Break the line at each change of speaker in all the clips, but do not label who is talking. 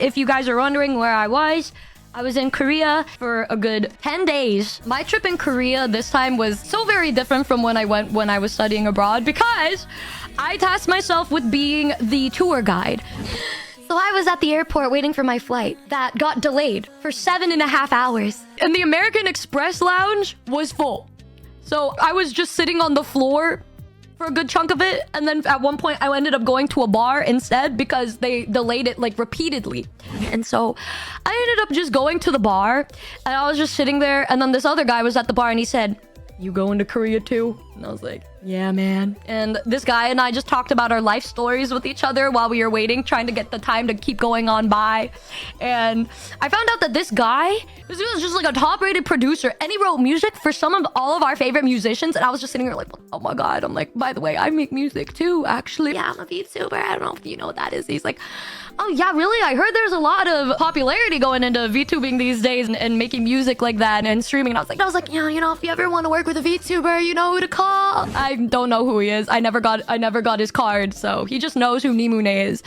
If you guys are wondering where I was in Korea for a good 10 days. My trip in Korea this time was so very different from when I went when I was studying abroad because I tasked myself with being the tour guide. So I was at the airport waiting for my flight that got delayed for 7.5 hours. And the American Express lounge was full. So I was just sitting on the floor for a good chunk of it, and then at one point I ended up going to a bar instead because they delayed it like repeatedly. And so I ended up just going to the bar, and I was just sitting there, and then this other guy was at the bar and he said, "You going to Korea too?" And I was like, "Yeah, man." And this guy and I just talked about our life stories with each other while we were waiting, trying to get the time to keep going on by. And I found out that this guy, this was just like a top-rated producer, and he wrote music for some of all of our favorite musicians. And I was just sitting there like, oh my god. I'm like, by the way, I make music too, actually. Yeah, I'm a Vtuber. I don't know if you know what that is. He's like, oh yeah, really? I heard there's a lot of popularity going into VTubing these days and making music like that and streaming. And I was like, yeah, you know, if you ever want to work with a VTuber, you know who to call. I don't know who he is. I never got his card, so he just knows who Nihmune is.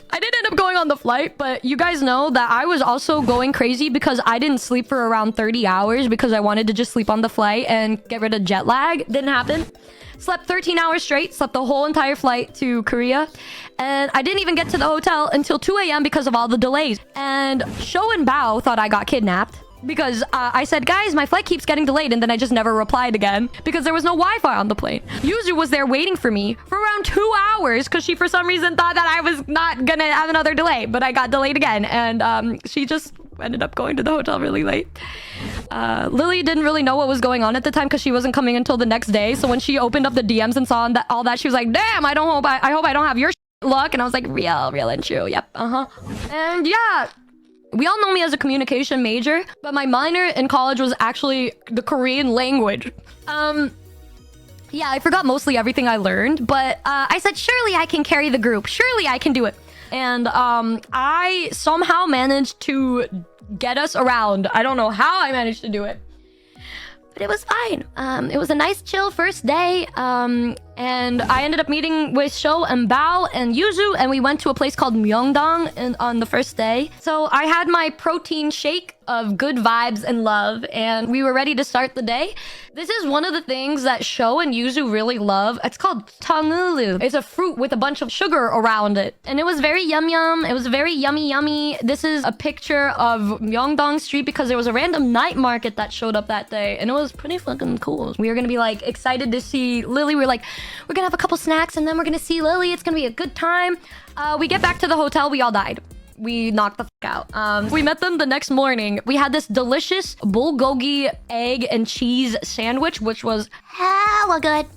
I did end up going on the flight, but you guys know that I was also going crazy because I didn't sleep for around 30 hours because I wanted to just sleep on the flight and get rid of jet lag. Didn't happen. Slept 13 hours straight, slept the whole entire flight to Korea, and I didn't even get to the hotel until 2 a.m. because of all the delays. And Sho and Bao thought I got kidnapped because I said, guys, my flight keeps getting delayed, and then I just never replied again because there was no Wi-Fi on the plane. Yuzu was there waiting for me for around 2 hours because she for some reason thought that I was not gonna have another delay, but I got delayed again, and she just ended up going to the hotel really late. Lily didn't really know what was going on at the time because she wasn't coming until the next day. So when she opened up the DMs and saw that all that, she was like, damn, I hope I don't have your luck. And I was like, real and true. Yep. And yeah, we all know me as a communication major, but my minor in college was actually the Korean language. Yeah, I forgot mostly everything I learned, but I said, surely I can carry the group. Surely I can do it. And I somehow managed to get us around. I don't know how I managed to do it, but it was fine. It was a nice chill first day. And I ended up meeting with Sho and Bao and Yuzu, and we went to a place called Myeongdong on the first day. So I had my protein shake of good vibes and love, and we were ready to start the day. This is one of the things that Sho and Yuzu really love. It's called tangulu. It's a fruit with a bunch of sugar around it, and it was very yum. It was very yummy. This is a picture of Myeongdong Street because there was a random night market that showed up that day, and it was pretty fucking cool. We were gonna be like excited to see Lily. We were like, we're gonna have a couple snacks and then we're gonna see Lily. It's gonna be a good time. We get back to the hotel, we all died. We knocked the fuck out. We met them the next morning. We had this delicious bulgogi egg and cheese sandwich, which was hella good.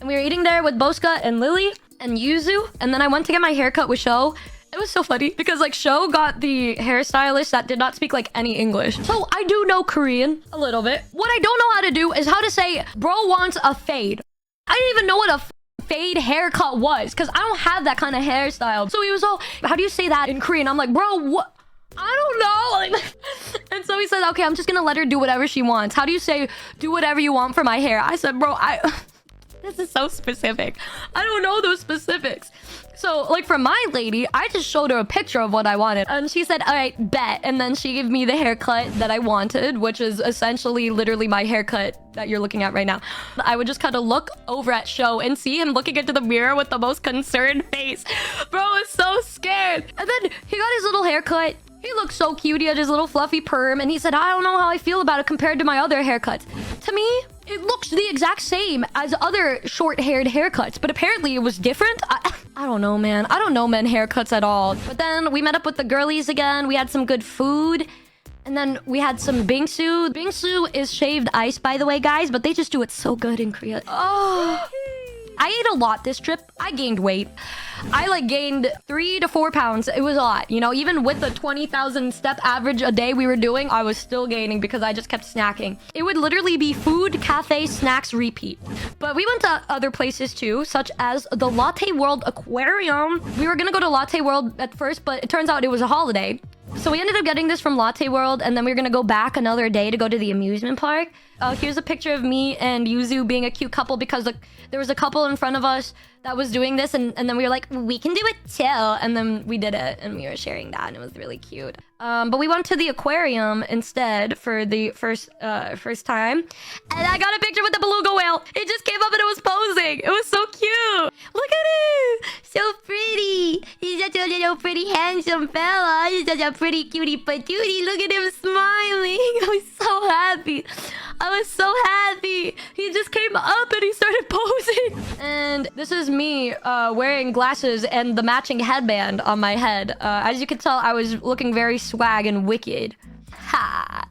And we were eating there with Boska and Lily and Yuzu. And then I went to get my haircut with Sho. It was so funny because like Sho got the hairstylist that did not speak like any English. So I do know Korean a little bit. What I don't know how to do is how to say, bro wants a fade. I didn't even know what a fade haircut was because I don't have that kind of hairstyle. So he was all, how do you say that in Korean? I'm like, bro, what? I don't know. And so he said, okay, I'm just gonna let her do whatever she wants. How do you say, do whatever you want for my hair? I said, bro, this is so specific. I don't know those specifics. So like for my lady, I just showed her a picture of what I wanted, and she said, all right, bet. And then she gave me the haircut that I wanted, which is essentially literally my haircut that you're looking at right now. I would just kind of look over at Sho and see him looking into the mirror with the most concerned face. Bro was so scared. And then he got his little haircut. He looked so cute. He had his little fluffy perm, and he said, I don't know how I feel about it compared to my other haircuts. To me, it looks the exact same as other short-haired haircuts, but apparently it was different. I don't know, man. I don't know men haircuts at all. But then we met up with the girlies again. We had some good food. And then we had some bingsu. Bingsu is shaved ice, by the way, guys, but they just do it so good in Korea. Oh, I ate a lot this trip. I gained weight. I like gained 3 to 4 pounds. It was a lot, you know, even with the 20,000 step average a day we were doing, I was still gaining because I just kept snacking. It would literally be food, cafe, snacks, repeat. But we went to other places too, such as the Latte World Aquarium. We were gonna go to Latte World at first, but it turns out it was a holiday. So we ended up getting this from Latte World, and then we were gonna go back another day to go to the amusement park. Here's a picture of me and Yuzu being a cute couple because there was a couple in front of us that was doing this, and then we were like, we can do it too. And then we did it, and we were sharing that, and it was really cute. But we went to the aquarium instead for the first time, and I got a picture with the beluga whale. It just came up and it was posing. It was so cute. Look at him, so pretty. He's such a little pretty handsome fella. He's such a pretty cutie patootie. Look at him smiling. I was so happy. I was so happy. He just came up and he started posing. And this is me wearing glasses and the matching headband on my head. As you can tell, I was looking very swag and wicked. Ha!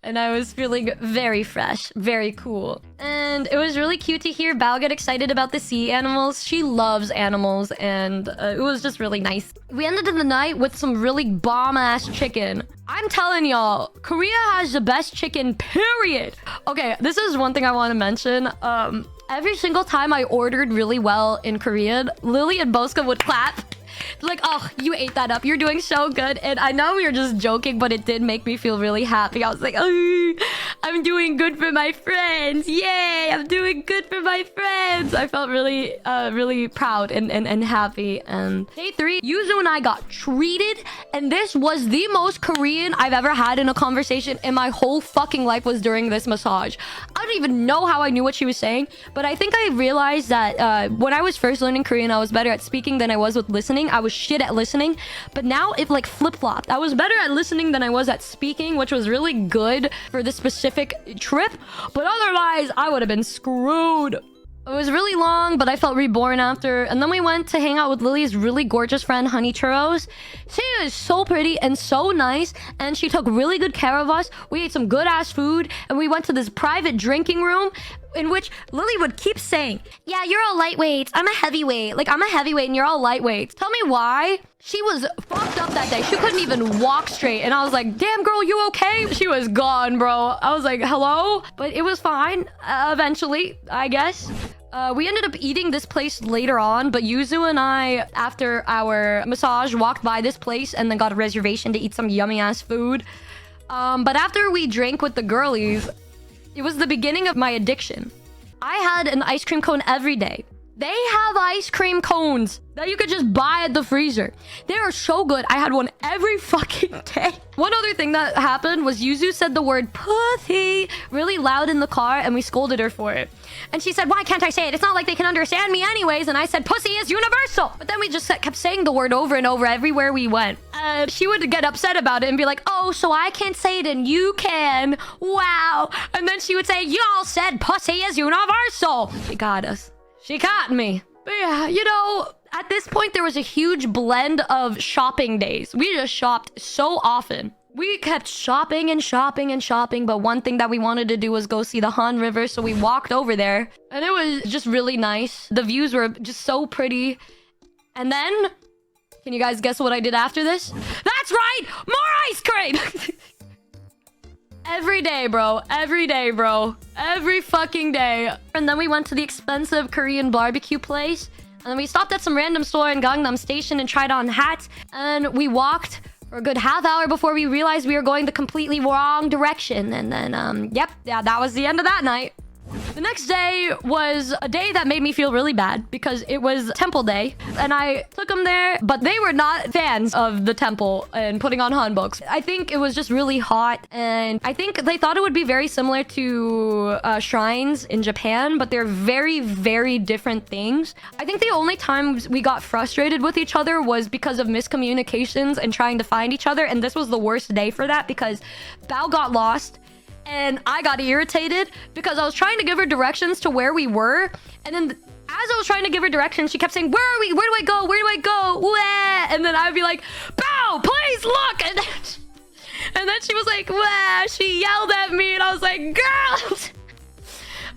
And I was feeling very fresh, very cool. And it was really cute to hear Bao get excited about the sea animals. She loves animals, and it was just really nice. We ended the night with some really bomb-ass chicken. I'm telling y'all, Korea has the best chicken, period. Okay, this is one thing I want to mention. Every single time I ordered really well in Korean, Lily and Boska would clap. Like, oh, you ate that up. You're doing so good. And I know we were just joking, but it did make me feel really happy. I was like, oh, I'm doing good for my friends. Yay, I'm doing good for my friends. I felt really, really proud and happy. And day 3, Yuzu and I got treated. And this was the most Korean I've ever had in a conversation in my whole fucking life was during this massage. I don't even know how I knew what she was saying. But I think I realized that when I was first learning Korean, I was better at speaking than I was with listening. I was shit at listening, but now it like flip-flopped. I was better at listening than I was at speaking, which was really good for this specific trip, but otherwise I would have been screwed. It was really long, but I felt reborn after. And then we went to hang out with Lily's really gorgeous friend, Honey Churros. She is so pretty and so nice, and she took really good care of us. We ate some good-ass food, and we went to this private drinking room in which Lily would keep saying, yeah, you're all lightweights. I'm a heavyweight. Like, I'm a heavyweight and you're all lightweights. Tell me why. She was fucked up that day. She couldn't even walk straight. And I was like, damn, girl, you okay? She was gone, bro. I was like, hello? But it was fine. Eventually, I guess. We ended up eating this place later on, but Yuzu and I, after our massage, walked by this place and then got a reservation to eat some yummy-ass food. But after we drank with the girlies, it was the beginning of my addiction. I had an ice cream cone every day. They have ice cream cones that you could just buy at the freezer. They are so good. I had one every fucking day. One other thing that happened was Yuzu said the word pussy really loud in the car, and we scolded her for it. And she said, why can't I say it? It's not like they can understand me anyways. And I said, pussy is universal. But then we just kept saying the word over and over everywhere we went. She would get upset about it and be like, oh, so I can't say it and you can. Wow. And then she would say, y'all said pussy is universal. She got us. She caught me. But yeah, you know, at this point, there was a huge blend of shopping days. We just shopped so often. We kept shopping and shopping and shopping, but one thing that we wanted to do was go see the Han River, so we walked over there. And it was just really nice. The views were just so pretty. And then, can you guys guess what I did after this? That's right! More ice cream! Every day, bro. Every day, bro. Every fucking day. And then we went to the expensive Korean barbecue place. And then we stopped at some random store in Gangnam Station and tried on hats. And we walked for a good half hour before we realized we were going the completely wrong direction. And then, yep, yeah, that was the end of that night. The next day was a day that made me feel really bad because it was temple day and I took them there, but they were not fans of the temple and putting on hanboks. I think it was just really hot and I think they thought it would be very similar to shrines in Japan, but they're very, very different things. I think the only times we got frustrated with each other was because of miscommunications and trying to find each other, and this was the worst day for that because Bao got lost. And I got irritated because I was trying to give her directions to where we were. And then as I was trying to give her directions, she kept saying, where are we? Where do I go? Where do I go? Wah! And then I would be like, Bao, please look. And then she was like, wah. She yelled at me and I was like, girl.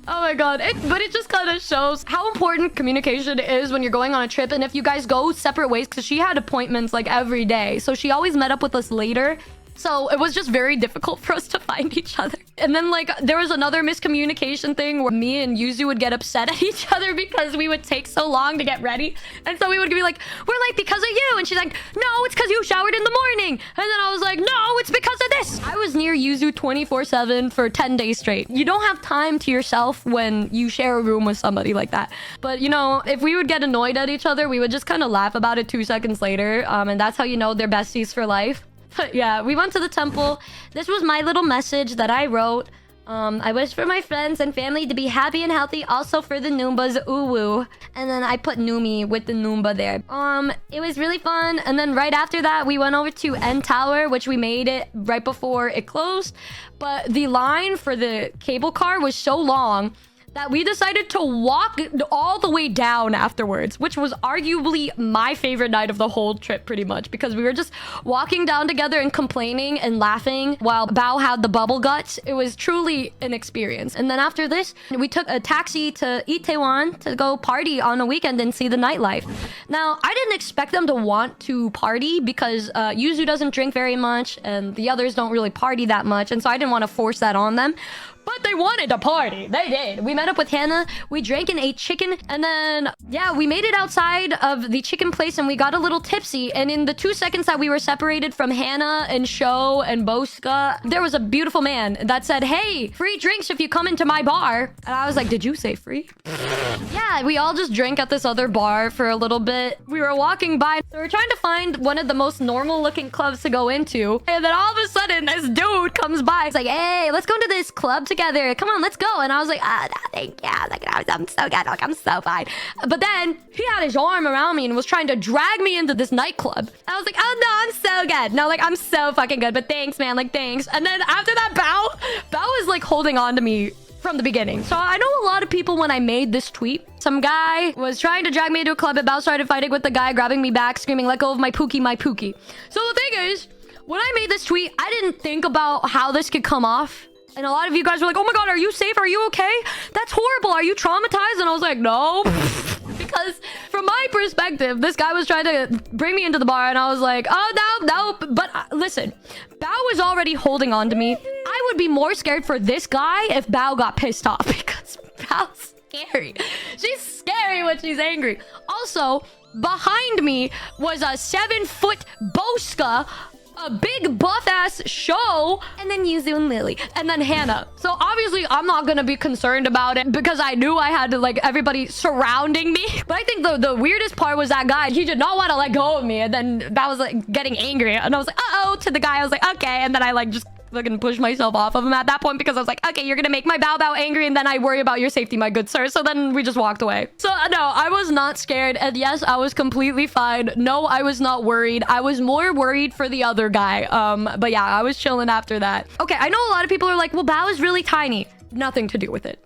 Oh my god. But it just kind of shows how important communication is when you're going on a trip. And if you guys go separate ways, because she had appointments like every day. So she always met up with us later. So it was just very difficult for us to find each other. And then like there was another miscommunication thing where me and Yuzu would get upset at each other because we would take so long to get ready. And so we would be like, we're late because of you. And she's like, no, it's because you showered in the morning. And then I was like, no, it's because of this. I was near Yuzu 24/7 for 10 days straight. You don't have time to yourself when you share a room with somebody like that. But, you know, if we would get annoyed at each other, we would just kind of laugh about it 2 seconds later. And that's how you know they're besties for life. But yeah, we went to the temple. This was my little message that I wrote. I wish for my friends and family to be happy and healthy. Also for the Noombas, ooh. And then I put Numi with the Noomba there. It was really fun. And then right after that, we went over to N Tower, which we made it right before it closed. But the line for the cable car was so long that we decided to walk all the way down afterwards, which was arguably my favorite night of the whole trip, pretty much, because we were just walking down together and complaining and laughing while Bao had the bubble guts. It was truly an experience. And then after this, we took a taxi to Itaewon to go party on a weekend and see the nightlife. Now, I didn't expect them to want to party because Yuzu doesn't drink very much and the others don't really party that much, and so I didn't want to force that on them. But they wanted to party. They did. We met up with Hannah. We drank and ate chicken. And then, yeah, we made it outside of the chicken place and we got a little tipsy. And in the 2 seconds that we were separated from Hannah and Sho and Boska, there was a beautiful man that said, hey, free drinks if you come into my bar. And I was like, did you say free? Yeah, we all just drank at this other bar for a little bit. We were walking by. So we're trying to find one of the most normal looking clubs to go into. And then all of a sudden, this dude comes by. He's like, hey, let's go to this club together. Come on, let's go. And I was like, no, thank you. Like, I'm so good. Like, I'm so fine. But then he had his arm around me and was trying to drag me into this nightclub. I was like, oh no, I'm so good. No, like, I'm so fucking good. But thanks, man. Like, thanks. And then after that, Bao was like holding on to me from the beginning. So I know a lot of people, when I made this tweet, some guy was trying to drag me into a club, and Bao started fighting with the guy, grabbing me back, screaming, let go of my pookie, my pookie. So the thing is, when I made this tweet, I didn't think about how this could come off. And a lot of you guys were like, oh my god, are you safe? Are you okay? That's horrible. Are you traumatized? And I was like, no. Because from my perspective, this guy was trying to bring me into the bar and I was like, oh, no. But listen, Bao was already holding on to me. I would be more scared for this guy if Bao got pissed off, because Bao's scary. She's scary when she's angry. Also, behind me was a 7-foot Boska, a big buff-ass Sho, and then Yuzu and Lily, and then Hannah. So obviously, I'm not gonna be concerned about it because I knew I had to, like, everybody surrounding me. But I think the weirdest part was that guy. He did not want to let go of me, and then that was, like, getting angry. And I was like, uh-oh, to the guy. I was like, okay. And then I, like, just fucking push myself off of him at that point because I was like, okay, you're gonna make my Bao angry and then I worry about your safety, my good sir. So then we just walked away. So no, I was not scared. And yes, I was completely fine. No, I was not worried. I was more worried for the other guy. But yeah, I was chilling after that. Okay, I know a lot of people are like, well, Bao is really tiny. Nothing to do with it.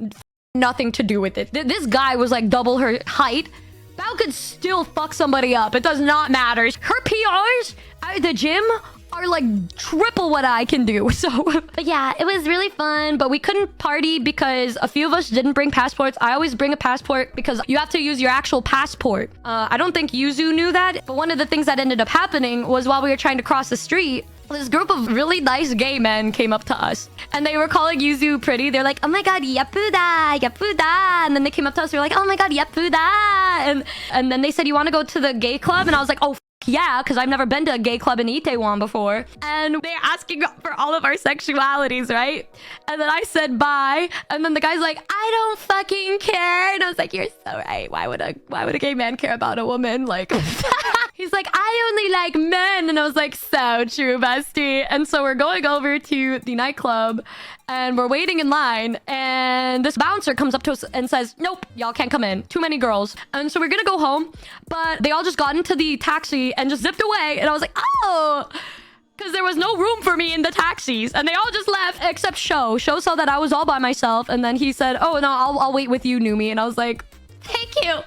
Nothing to do with it. This guy was like double her height. Bao could still fuck somebody up. It does not matter. Her PRs at the gym are like triple what I can do. So, but yeah, it was really fun, but we couldn't party because a few of us didn't bring passports. I always bring a passport because you have to use your actual passport. I don't think Yuzu knew that, but one of the things that ended up happening was while we were trying to cross the street, this group of really nice gay men came up to us and they were calling Yuzu pretty. They're like, oh my god, yapuda, yapuda. And then they came up to us. They were like, oh my god, yapuda. And then they said, you want to go to the gay club? And I was like, oh, yeah, because I've never been to a gay club in Itaewon before. And they're asking for all of our sexualities, right? And then I said bye. And then the guy's like, I don't fucking care. And I was like, you're so right. Why would a gay man care about a woman? Like, he's like, I only like men. And I was like, so true, bestie. And so we're going over to the nightclub and we're waiting in line. And this bouncer comes up to us and says, nope, y'all can't come in. Too many girls. And so we're going to go home. But they all just got into the taxi and just zipped away. And I was like, oh, because there was no room for me in the taxis. And they all just left except Sho. Sho saw that I was all by myself. And then he said, oh, no, I'll wait with you, Numi. And I was like, thank you.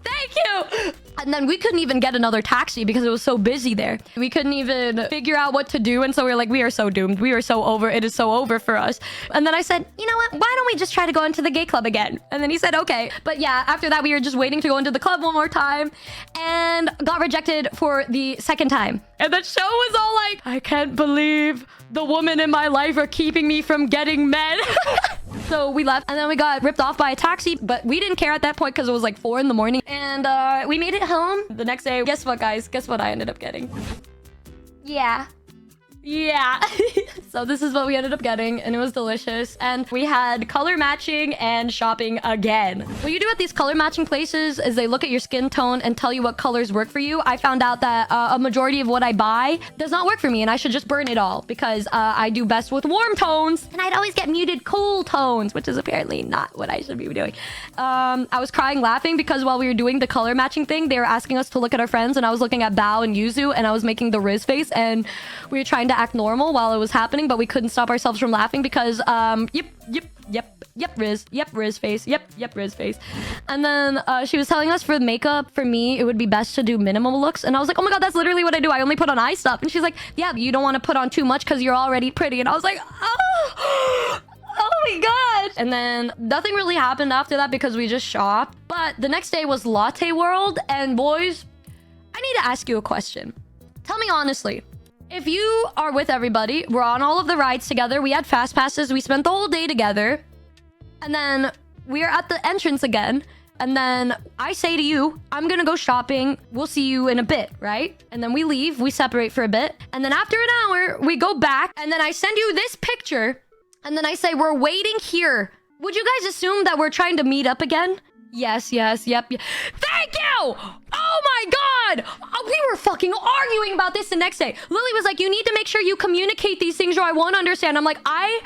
Thank you. And then we couldn't even get another taxi because it was so busy there. We couldn't even figure out what to do. And so we were like, we are so doomed. We are so over. It is so over for us. And then I said, you know what? Why don't we just try to go into the gay club again? And then he said, okay. But yeah, after that, we were just waiting to go into the club one more time and got rejected for the second time. And the show was all like, I can't believe the women in my life are keeping me from getting men. So we left and then we got ripped off by a taxi, but we didn't care at that point because it was like 4 in the morning. And we made it home the next day. Guess what, guys? Guess what I ended up getting? Yeah. So So this is what we ended up getting, and it was delicious. And we had color matching and shopping again. What you do at these color matching places is they look at your skin tone and tell you what colors work for you. I found out that a majority of what I buy does not work for me, and I should just burn it all because I do best with warm tones, and I'd always get muted cool tones, which is apparently not what I should be doing. I was crying laughing because while we were doing the color matching thing, they were asking us to look at our friends, and I was looking at Bao and Yuzu, and I was making the Riz face, and we were trying to act normal while it was happening, but we couldn't stop ourselves from laughing because yep, Riz face, yep, Riz face. And then she was telling us for makeup, for me, it would be best to do minimal looks, and I was like, oh my god, that's literally what I do. I only put on eye stuff. And she's like, yeah, but you don't want to put on too much because you're already pretty. And I was like, oh my god. And then nothing really happened after that because we just shopped. But the next day was Latte World, and boys, I need to ask you a question. Tell me honestly, if you are with everybody, we're on all of the rides together, we had fast passes, we spent the whole day together, and then we're at the entrance again, and then I say to you, I'm gonna go shopping, we'll see you in a bit, right? And then we leave, we separate for a bit, and then after an hour, we go back, and then I send you this picture, and then I say, we're waiting here. Would you guys assume that we're trying to meet up again? Yes, yep. Thank you! Oh my god! We were fucking arguing about this the next day. Lily was like, you need to make sure you communicate these things or I won't understand. I'm like, I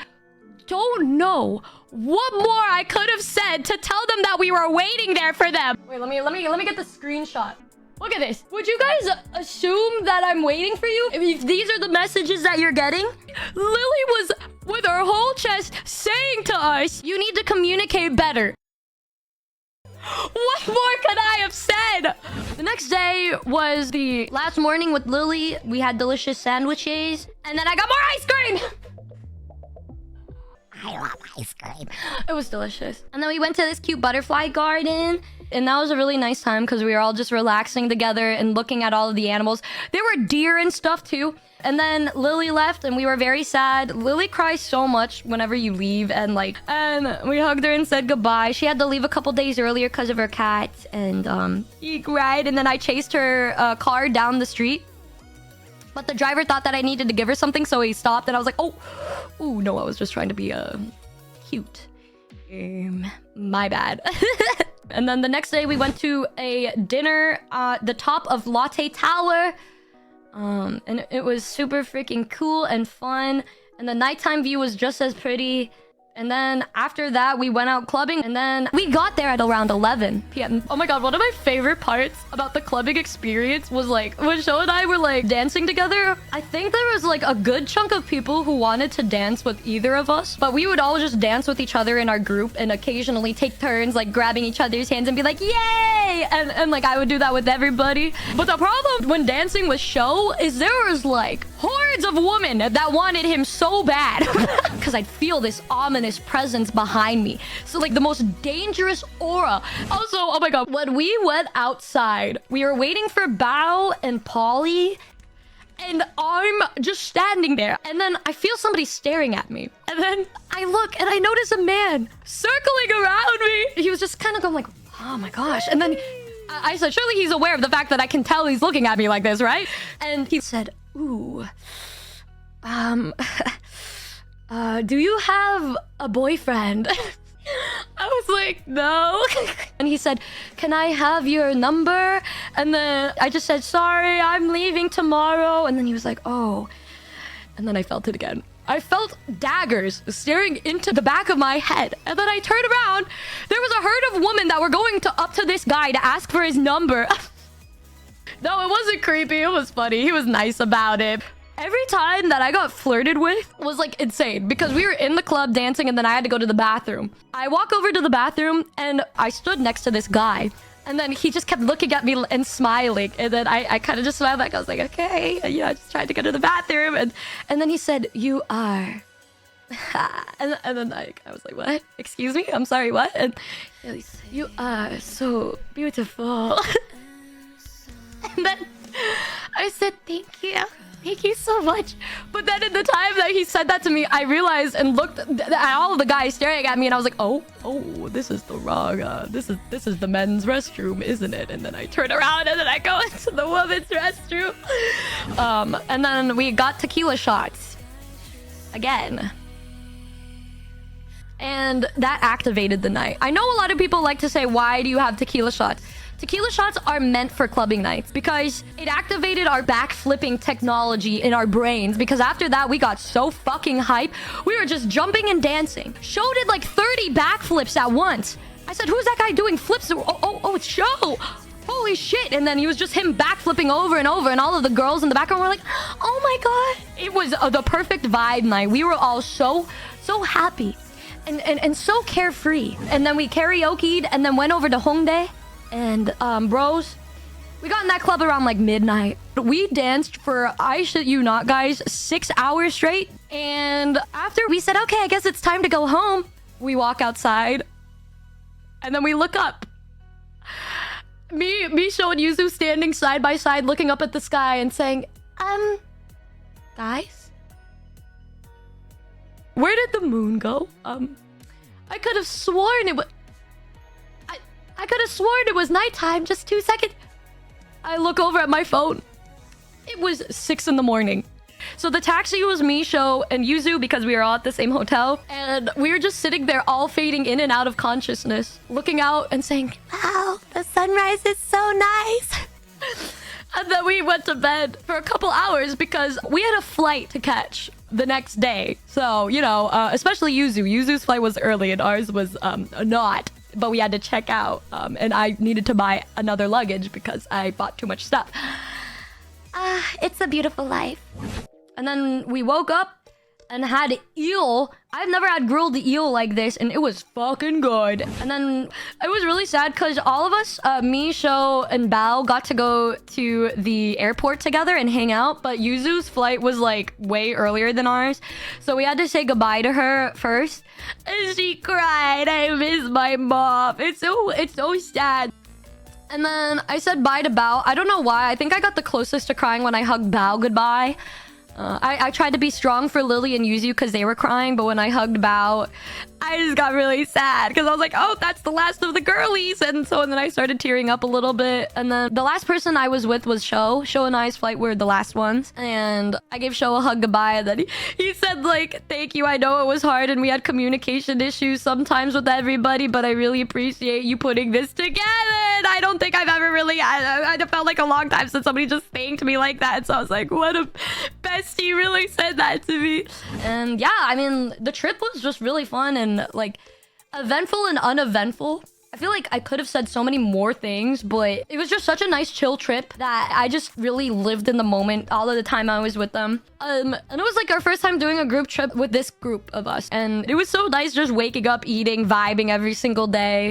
don't know what more I could have said to tell them that we were waiting there for them. Wait, let me get the screenshot. Look at this. Would you guys assume that I'm waiting for you? If these are the messages that you're getting? Lily was with her whole chest saying to us, you need to communicate better. What more could I have said? The next day was the last morning with Lily. We had delicious sandwiches. And then I got more ice cream. I love ice cream. It was delicious. And then we went to this cute butterfly garden. And that was a really nice time because we were all just relaxing together and looking at all of the animals. There were deer and stuff too. And then Lily left and we were very sad. Lily cries so much whenever you leave, and we hugged her and said goodbye. She had to leave a couple days earlier because of her cat, and he cried. And then I chased her car down the street. But the driver thought that I needed to give her something, so he stopped, and I was like, oh no, I was just trying to be cute. My bad. And then the next day we went to a dinner at the top of Latte Tower. And it was super freaking cool and fun. And the nighttime view was just as pretty. And then after that, we went out clubbing. And then we got there at around 11 p.m. Oh my god, one of my favorite parts about the clubbing experience was when Sho and I were dancing together. I think there was a good chunk of people who wanted to dance with either of us. But we would all just dance with each other in our group and occasionally take turns grabbing each other's hands and be like, yay! And I would do that with everybody. But the problem when dancing with Sho is there was hordes of women that wanted him so bad. Because I'd feel this ominous presence behind me. So the most dangerous aura. Also, oh my god, when we went outside, we were waiting for Bao and Polly, and I'm just standing there, and then I feel somebody staring at me, and then I look and I notice a man circling around me. He was just kind of going oh my gosh. And then I said, surely he's aware of the fact that I can tell he's looking at me like this, right? And he said, ooh, do you have a boyfriend? I was like, no. And he said, can I have your number? And then I just said, sorry, I'm leaving tomorrow. And then he was like, oh. And then I felt it again. I felt daggers staring into the back of my head. And then I turned around. There was a herd of women that were going up to this guy to ask for his number. No, it wasn't creepy. It was funny. He was nice about it. Every time that I got flirted with was insane because we were in the club dancing and then I had to go to the bathroom. I walk over to the bathroom and I stood next to this guy. And then he just kept looking at me and smiling. And then I kind of just smiled back. I was like, okay. And, I just tried to go to the bathroom. And then he said, you are. and then I was like, what? Excuse me? I'm sorry, what? And he said, you are so beautiful. And then I said, thank you. Thank you so much. But then in the time that he said that to me, I realized and looked at all of the guys staring at me, and I was like, oh, this is the wrong, this is the men's restroom, isn't it? And then I turn around and then I go into the women's restroom. And then we got tequila shots. again. And that activated the night. I know a lot of people like to say, why do you have tequila shots? Tequila shots are meant for clubbing nights because it activated our backflipping technology in our brains. Because after that, we got so fucking hype. We were just jumping and dancing. Show did like 30 backflips at once. I said, who's that guy doing flips? Oh, it's Show. Holy shit. And then he was just him backflipping over and over. And all of the girls in the background were like, oh my God. It was the perfect vibe night. We were all so happy and so carefree. And then we karaoke'd and then went over to Hongdae. And bros, we got in that club around like midnight. We danced for, I shit you not, guys, 6 hours straight. And after we said, okay, I guess it's time to go home, we walk outside. And then we look up. Me, Sho, and Yuzu standing side by side, looking up at the sky and saying, guys? Where did the moon go? I could have sworn it was... I could have sworn it was nighttime. Just 2 seconds. I look over at my phone. It was 6 in the morning. So the taxi was me, Sho, and Yuzu because we were all at the same hotel. And we were just sitting there all fading in and out of consciousness. Looking out and saying, wow, the sunrise is so nice. And then we went to bed for a couple hours because we had a flight to catch the next day. So, you know, especially Yuzu. Yuzu's flight was early and ours was not. But we had to check out, and I needed to buy another luggage because I bought too much stuff. It's a beautiful life. And then we woke up and had eel. I've never had grilled eel like this, and it was fucking good. And then it was really sad because all of us, me, Sho, and Bao got to go to the airport together and hang out, but Yuzu's flight was like way earlier than ours. So we had to say goodbye to her first. And she cried. I miss my mom. It's so sad. And then I said bye to Bao. I don't know why. I think I got the closest to crying when I hugged Bao goodbye. I tried to be strong for Lily and Yuzu because they were crying, but when I hugged Bao, I just got really sad because I was like, oh, that's the last of the girlies. And then I started tearing up a little bit. And then the last person I was with was Sho. Sho and I's flight were the last ones. And I gave Sho a hug goodbye. And then he said, like, thank you. I know it was hard and we had communication issues sometimes with everybody, but I really appreciate you putting this together. And I don't think I've ever really, I felt like a long time since somebody just thanked me like that. So I was like, what a bestie really said that to me. And yeah, I mean, the trip was just really fun and like eventful and uneventful. I feel like I could have said so many more things, but it was just such a nice chill trip that I just really lived in the moment all of the time I was with them. And it was like our first time doing a group trip with this group of us. And it was so nice just waking up, eating, vibing every single day.